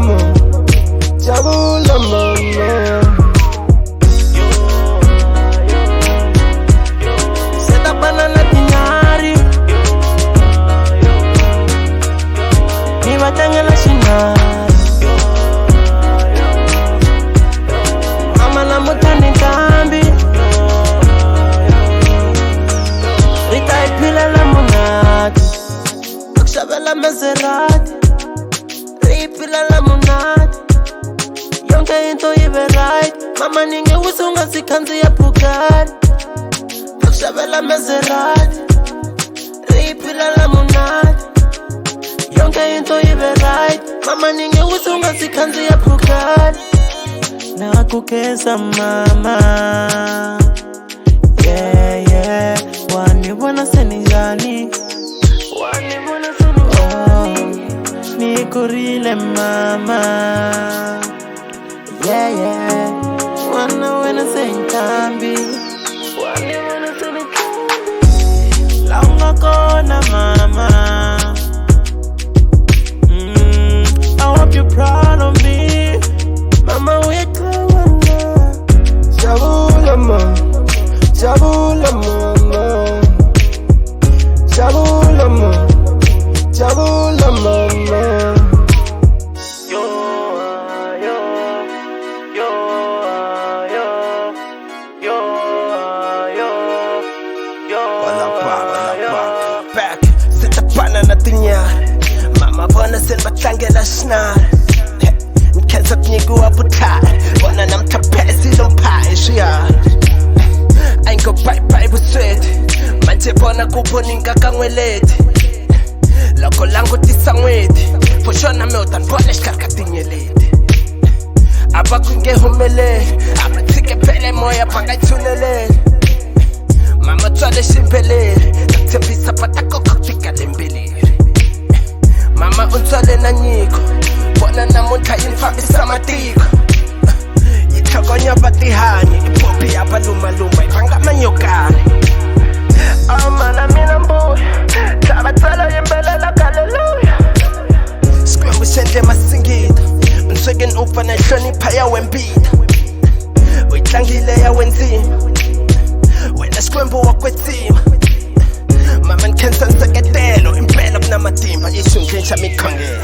mama, jabula mama. Seta banana tinari, ni batangela shinari. Mama na mutani tambi, Rita ipila la munati, Akshabela Maserati, Ripila la munati. Yonke into ibe right, mama ninge usunga sikanzi ya Bugatti. Akshabela Maserati, Ripila la munati. Yonke into ibe right, mama ninge usunga sikanzi ya Bugatti. Nakukesa mama, yeah yeah. Wanibona senijani, wanibona senijani. Nikurile mama, yeah yeah. Wanawena sentambi, wanibona senijani. Launga kona mama, I hope you're proud of me. Mama wekawana, jabula mama, jabula mama, jabula mama, jabula mama. Yo, yo, yo, yo, yo, yo, yo. Wala back, set up banana tinya. Mama bona selva tangela snar. Nkenza kunyigu abutai, bona namtapesi lompai shia. Ain't go bye buswet, manje bona kuboninga kangweleti. Loko langu tisangweti, poshona meotan bona shkarka tinyeleti. Aba kunge humele, aba tike pele moya panga itunele. Mama twale shimpele, naktepisa patako kaktika lembele. Mama untwale na nyiko, bona namunta infambisa matiko. Yitogonya batihanye, ipopi yaba luma ipanga manyokane. Amana mina mbuya, tabatala yembelela hallelujah. Skwembu shendle masingita, unswegen ufa na hlonipha yawembida. Uyitlangile yawenzima, wena skwembu wakwetsima. Mama nkhensa nseketelo, impela kunamatimba, yisho nginsha mikhongela.